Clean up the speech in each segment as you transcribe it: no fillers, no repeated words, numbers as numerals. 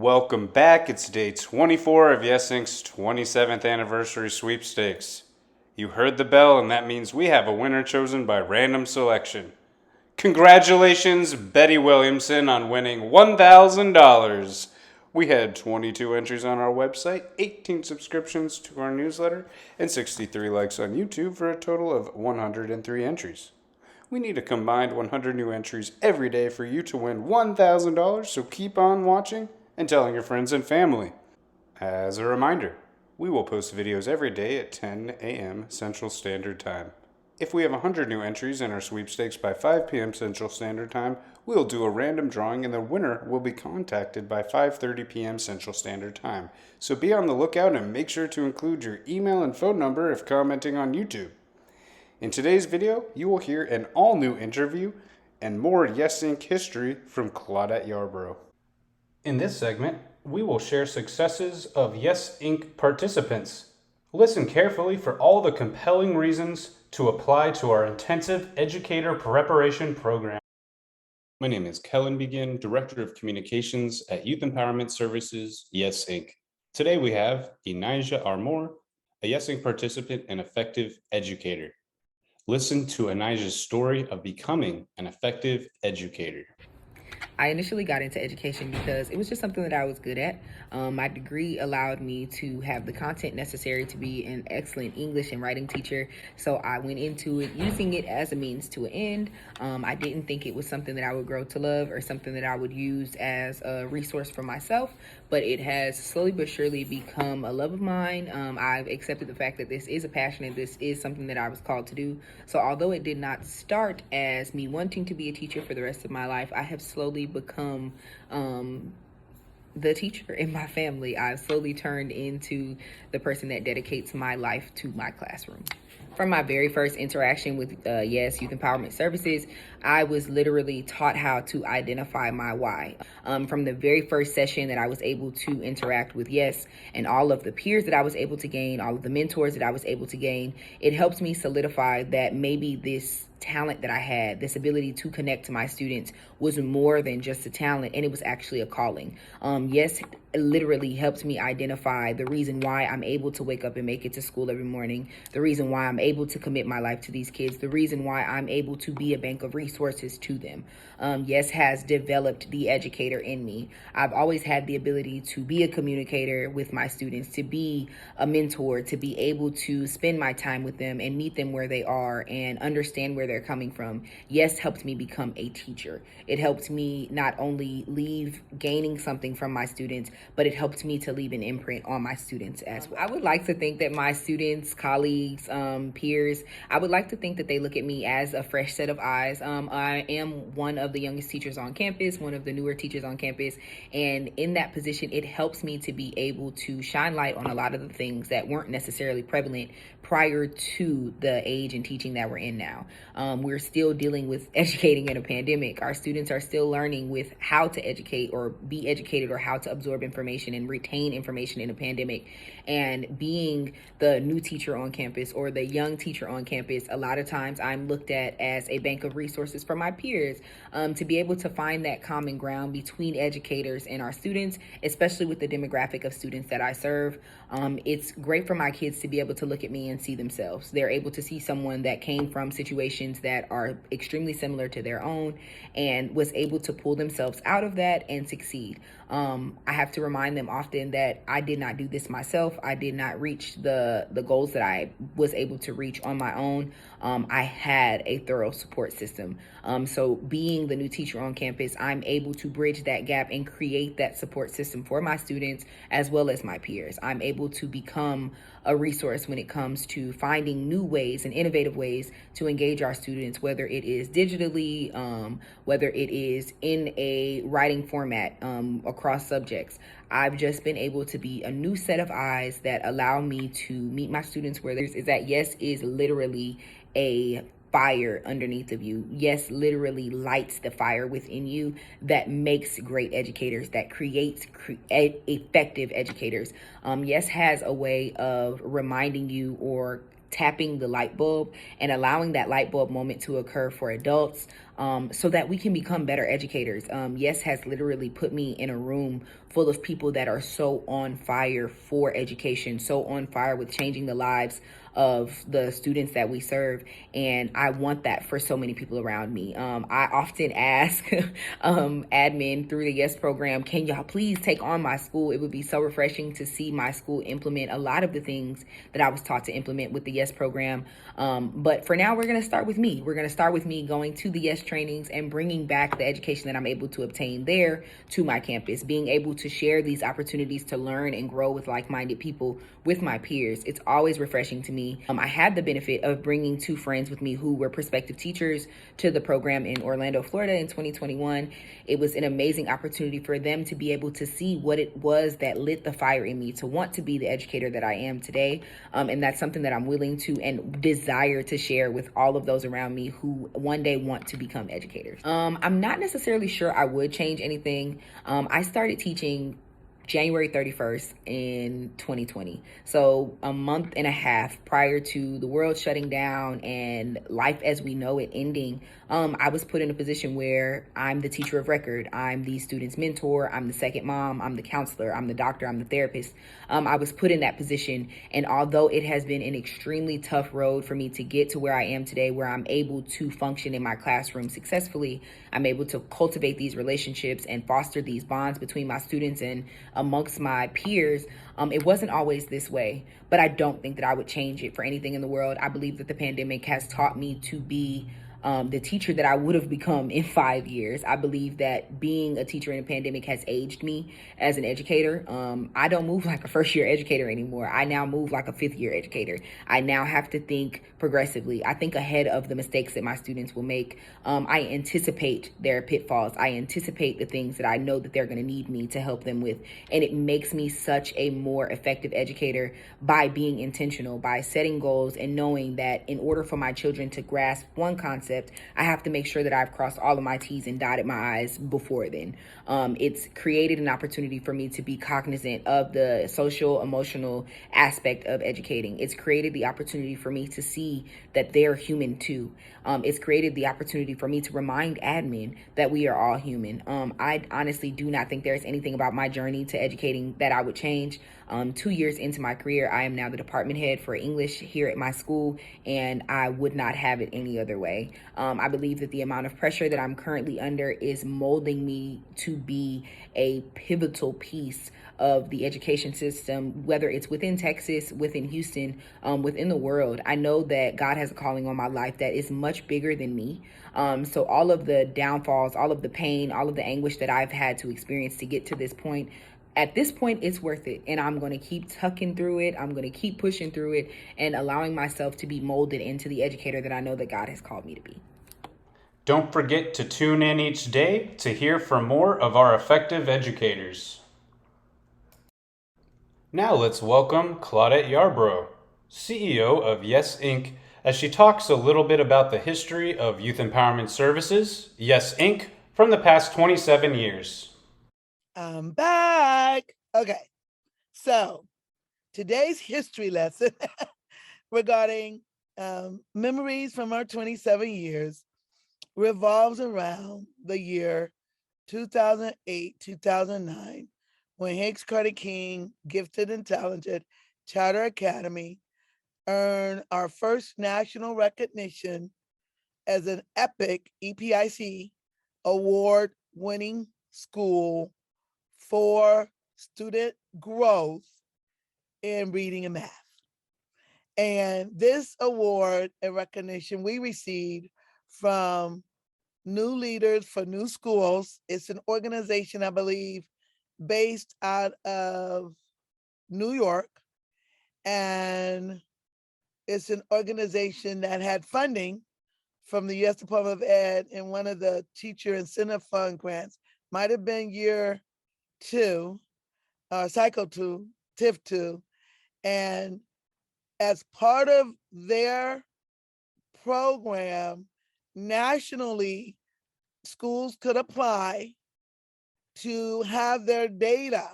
Welcome back. It's day 24 of Yes Inc.'s 27th anniversary sweepstakes. You heard the bell, and that means we have a winner chosen by random selection. Congratulations, Betty Williamson, on winning $1,000. We had 22 entries on our website, 18 subscriptions to our newsletter, and 63 likes on YouTube for a total of 103 entries. We need a combined 100 new entries every day for you to win $1,000, so keep on watching and telling your friends and family. As a reminder, we will post videos every day at 10 a.m. Central Standard Time. If we have 100 new entries in our sweepstakes by 5 p.m. Central Standard Time, we'll do a random drawing and the winner will be contacted by 5:30 p.m. Central Standard Time. So be on the lookout and make sure to include your email and phone number if commenting on YouTube. In today's video, you will hear an all-new interview and more Yes Inc. history from Claudette Yarborough. In this segment, we will share successes of Yes Inc. participants. Listen carefully for all the compelling reasons to apply to our intensive educator preparation program. My name is Kellen Begin, Director of Communications at Youth Empowerment Services, Yes Inc. Today we have Enijah Armour, a Yes Inc. participant and effective educator. Listen to Enijah's story of becoming an effective educator. I initially got into education because it was just something that I was good at. My degree allowed me to have the content necessary to be an excellent English and writing teacher. So I went into it using it as a means to an end. I didn't think it was something that I would grow to love or something that I would use as a resource for myself, but it has slowly but surely become a love of mine. I've accepted the fact that this is a passion and this is something that I was called to do. So although it did not start as me wanting to be a teacher for the rest of my life, I have slowly become the teacher in my family. I've slowly turned into the person that dedicates my life to my classroom. From my very first interaction with Yes Youth Empowerment Services, I was literally taught how to identify my why. From the very first session that I was able to interact with Yes and all of the peers that I was able to gain, all of the mentors that I was able to gain, it helped me solidify that maybe this talent that I had, this ability to connect to my students, was more than just a talent, and it was actually a calling. Yes literally helped me identify the reason why I'm able to wake up and make it to school every morning, the reason why I'm able to commit my life to these kids, the reason why I'm able to be a bank of resources to them. Yes has developed the educator in me. I've always had the ability to be a communicator with my students, to be a mentor, to be able to spend my time with them and meet them where they are and understand where they're coming from. Yes helped me become a teacher. It helped me not only leave gaining something from my students, but it helped me to leave an imprint on my students as well. I would like to think that my students, colleagues, peers, I would like to think that they look at me as a fresh set of eyes. I am one of the youngest teachers on campus, one of the newer teachers on campus, and in that position, it helps me to be able to shine light on a lot of the things that weren't necessarily prevalent prior to the age and teaching that we're in now. We're still dealing with educating in a pandemic. Our students are still learning with how to educate or be educated or how to absorb information and retain information in a pandemic. And being the new teacher on campus or the young teacher on campus, a lot of times I'm looked at as a bank of resources for my peers, to be able to find that common ground between educators and our students, especially with the demographic of students that I serve. It's great for my kids to be able to look at me and see themselves. They're able to see someone that came from situations that are extremely similar to their own and was able to pull themselves out of that and succeed. I have to remind them often that I did not do this myself. I did not reach the goals that I was able to reach on my own. I had a thorough support system. So being the new teacher on campus, I'm able to bridge that gap and create that support system for my students as well as my peers. I'm able to become a resource when it comes to finding new ways and innovative ways to engage our students, whether it is digitally, whether it is in a writing format, across subjects. I've just been able to be a new set of eyes that allow me to meet my students where there's is that Yes is literally a fire underneath of you. Yes literally lights the fire within you that makes great educators, that creates effective educators. Yes has a way of reminding you or tapping the light bulb and allowing that light bulb moment to occur for adults, so that we can become better educators. Yes has literally put me in a room full of people that are so on fire for education, so on fire with changing the lives of the students that we serve. And I want that for so many people around me. I often ask admin through the Yes program, can y'all please take on my school? It would be so refreshing to see my school implement a lot of the things that I was taught to implement with the Yes program. But for now, we're going to start with me. We're going to start with me going to the Yes trainings and bringing back the education that I'm able to obtain there to my campus, being able to share these opportunities to learn and grow with like-minded people with my peers. It's always refreshing to me. I had the benefit of bringing two friends with me who were prospective teachers to the program in Orlando, Florida in 2021. It was an amazing opportunity for them to be able to see what it was that lit the fire in me to want to be the educator that I am today. And that's something that I'm willing to and desire to share with all of those around me who one day want to become educators. I'm not necessarily sure I would change anything. I started teaching January 31st in 2020. So a month and a half prior to the world shutting down and life as we know it ending, I was put in a position where I'm the teacher of record. I'm the student's mentor. I'm the second mom. I'm the counselor. I'm the doctor. I'm the therapist. I was put in that position. And although it has been an extremely tough road for me to get to where I am today, where I'm able to function in my classroom successfully, I'm able to cultivate these relationships and foster these bonds between my students and amongst my peers. It wasn't always this way, but I don't think that I would change it for anything in the world. I believe that the pandemic has taught me to be the teacher that I would have become in 5 years. I believe that being a teacher in a pandemic has aged me as an educator. I don't move like a first year educator anymore. I now move like a fifth year educator. I now have to think progressively. I think ahead of the mistakes that my students will make. I anticipate their pitfalls. I anticipate the things that I know that they're going to need me to help them with. And it makes me such a more effective educator by being intentional, by setting goals and knowing that in order for my children to grasp one concept, I have to make sure that I've crossed all of my T's and dotted my I's before then. It's created an opportunity for me to be cognizant of the social, emotional aspect of educating. It's created the opportunity for me to see that they're human too. It's created the opportunity for me to remind admin that we are all human. I honestly do not think there's anything about my journey to educating that I would change. 2 years into my career, I am now the department head for English here at my school, and I would not have it any other way. I believe that the amount of pressure that I'm currently under is molding me to be a pivotal piece of the education system, whether it's within Texas, within Houston, within the world. I know that God has a calling on my life that is much bigger than me. So all of the downfalls, all of the pain, all of the anguish that I've had to experience to get to this point, at this point, it's worth it. And I'm going to keep tucking through it. I'm going to keep pushing through it and allowing myself to be molded into the educator that I know that God has called me to be. Don't forget to tune in each day to hear from more of our effective educators. Now let's welcome Claudette Yarbrough, CEO of Yes Inc., as she talks a little bit about the history of youth empowerment services, Yes Inc., from the past 27 years. I'm back. Okay, so today's history lesson regarding memories from our 27 years revolves around the year 2008, 2009, when Hicks Carter King Gifted and Talented Charter Academy earned our first national recognition as an EPIC, EPIC, award-winning school for student growth in reading and math. And this award and recognition we received from New Leaders for New Schools. It's an organization, I believe, based out of New York. And it's an organization that had funding from the U.S. Department of Ed in one of the Teacher Incentive Fund grants. Might have been year 2, cycle 2, TIF 2. And as part of their program, nationally, schools could apply to have their data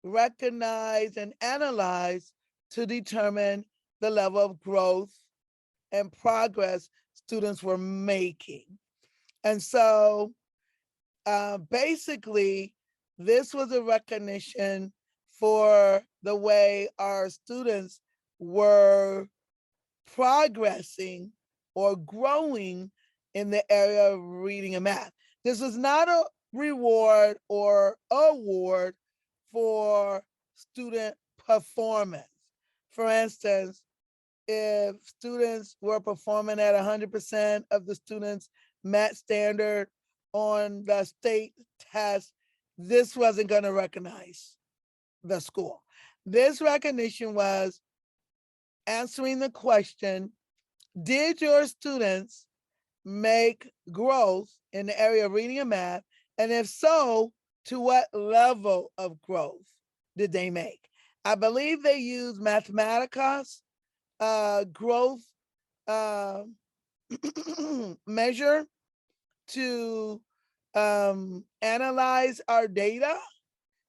recognized and analyzed to determine the level of growth and progress students were making. And so basically, this was a recognition for the way our students were progressing or growing in the area of reading and math. This is not a reward or award for student performance. For instance, if students were performing at 100% of the students met standard on the state test, this wasn't going to recognize the school. This recognition was answering the question, did your students make growth in the area of reading and math? And if so, to what level of growth did they make? I believe they used Mathematicas growth measure to analyze our data,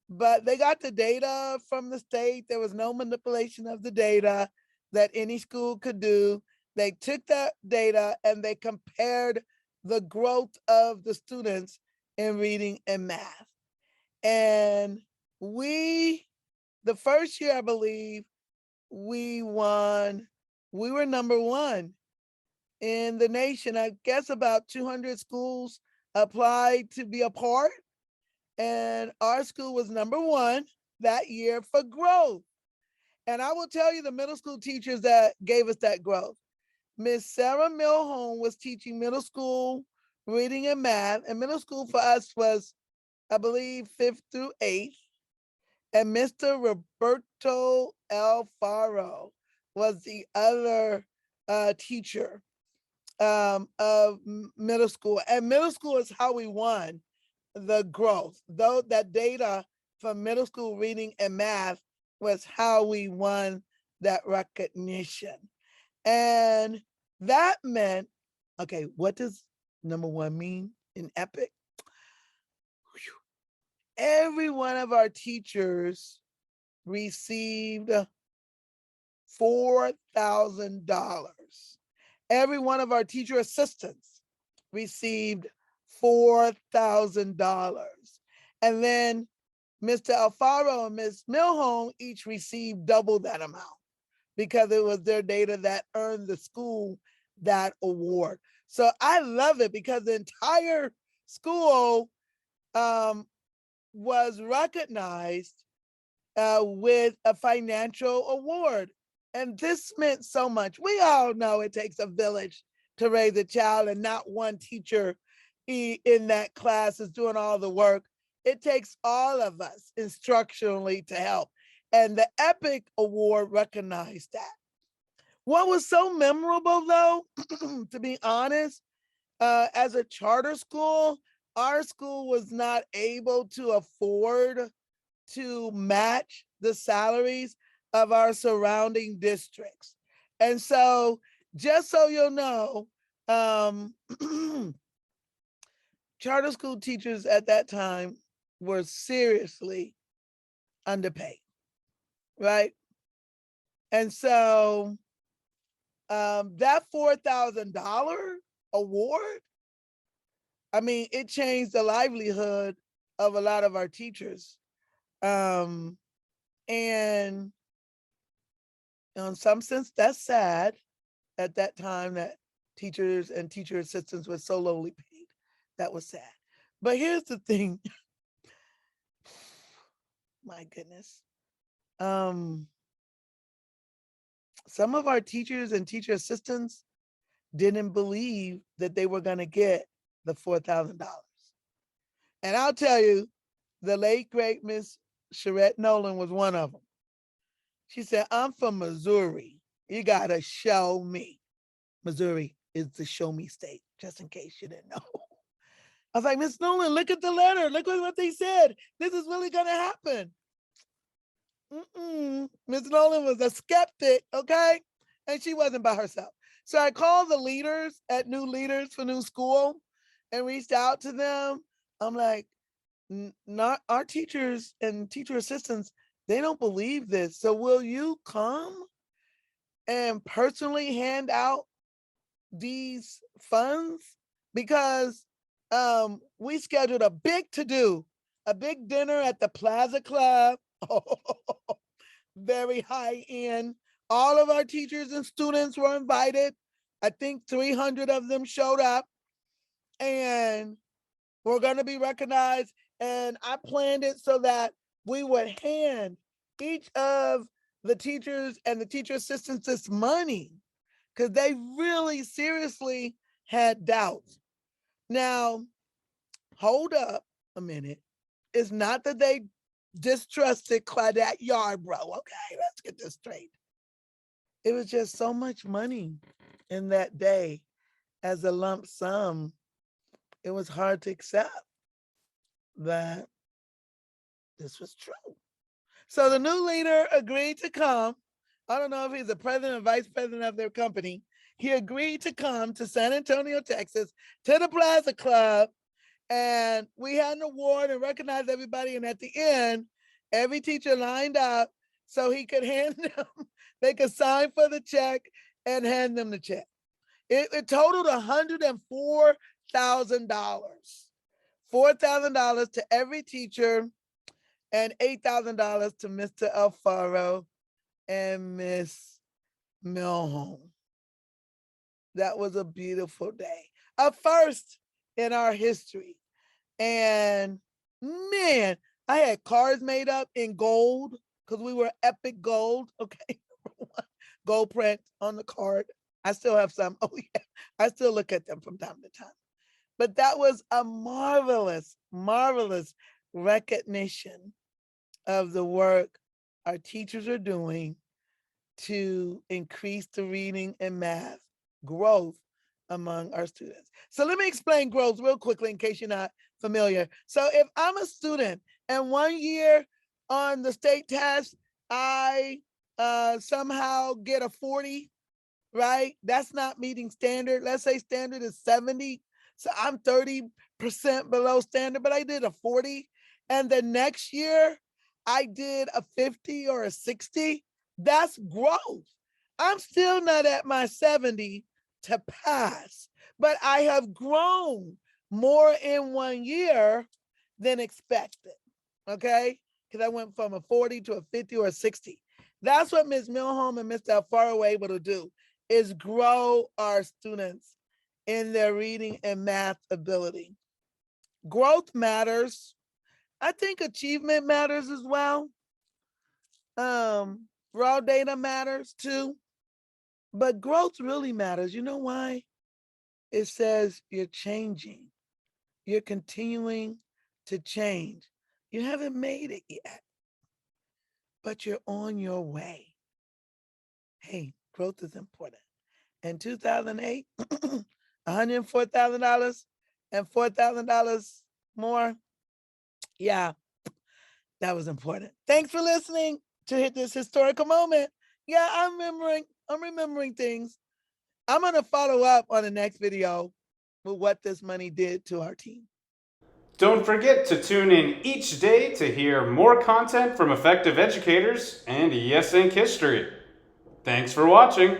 but they got the data from the state. There was no manipulation of the data that any school could do. They took that data and they compared the growth of the students in reading and math. And the first year, I believe, we won. We were number one in the nation. I guess about 200 schools applied to be a part. And our school was number one that year for growth. And I will tell you the middle school teachers that gave us that growth. Miss Sarah Milhone was teaching middle school reading and math. And middle school for us was, I believe, 5th through 8th. And Mr. Roberto Alfaro was the other teacher of middle school. And middle school is how we won the growth. Though that data from middle school reading and math was how we won that recognition. And that meant, okay, what does number one mean in EPIC? Every one of our teachers received $4,000. Every one of our teacher assistants received $4,000. And then Mr. Alfaro and Ms. Milhone each received double that amount because it was their data that earned the school that award. So I love it because the entire school was recognized with a financial award. And this meant so much. We all know it takes a village to raise a child, and not one teacher in that class is doing all the work. It takes all of us instructionally to help. And the EPIC Award recognized that. What was so memorable, though, to be honest, as a charter school, our school was not able to afford to match the salaries of our surrounding districts. And so, just so you'll know, charter school teachers at that time were seriously underpaid, right? And so that $4,000 award, I mean, it changed the livelihood of a lot of our teachers. And in some sense, that's sad at that time that teachers and teacher assistants were so lowly paid. That was sad. But here's the thing. My goodness. Some of our teachers and teacher assistants didn't believe that they were going to get the $4,000. And I'll tell you, the late, great Miss Sharette Nolan was one of them. She said, I'm from Missouri. You got to show me. Missouri is the show me state, just in case you didn't know. I was like, Miss Nolan, look at the letter. Look at what they said. This is really going to happen. Miss Nolan was a skeptic, okay? And she wasn't by herself. So I called the leaders at New Leaders for New School and reached out to them. I'm like, not our teachers and teacher assistants, they don't believe this. So will you come and personally hand out these funds because we scheduled a big to do, a big dinner at the Plaza Club. Very high end. All of our teachers and students were invited. I think 300 of them showed up, and we're going to be recognized. And I planned it so that we would hand each of the teachers and the teacher assistants this money because they really seriously had doubts. Now, hold up a minute. It's not that they distrusted Claudette Yarbrough. Okay, let's get this straight. It was just so much money in that day as a lump sum. It was hard to accept that this was true. So the new leader agreed to come. I don't know if he's the president or vice president of their company. He agreed to come to San Antonio, Texas, to the Plaza Club. And we had an award and recognized everybody. And at the end, every teacher lined up so he could hand them, they could sign for the check and hand them the check. It totaled $104,000. $4,000 to every teacher and $8,000 to Mr. Alfaro and Miss Milholm. That was a beautiful day, a first in our history. And man, I had cars made up in gold because we were epic gold. Okay, gold print on the card. I still have some. Oh yeah, I still look at them from time to time. But that was a marvelous, marvelous recognition of the work our teachers are doing to increase the reading and math growth among our students. So let me explain growth real quickly in case you're not familiar. So if I'm a student and 1 year on the state test, I somehow get a 40, right? That's not meeting standard. Let's say standard is 70. So I'm 30% below standard, but I did a 40. And the next year I did a 50 or a 60. That's growth. I'm still not at my 70 to pass, but I have grown more in 1 year than expected. Okay. Because I went from a 40 to a 50 or a 60. That's what Ms. Milholm and Mr. Alfaro were able to do, is grow our students in their reading and math ability. Growth matters. I think achievement matters as well. Raw data matters too, but growth really matters. You know why? It says you're changing. You're continuing to change. You haven't made it yet, but you're on your way. Hey, growth is important. In 2008, $104,000 and $4,000 more. Yeah, that was important. Thanks for listening to hit this historical moment. Yeah, I'm remembering things. I'm going to follow up on the next video with what this money did to our team. Don't forget to tune in each day to hear more content from effective educators and Yes Inc. history. Thanks for watching.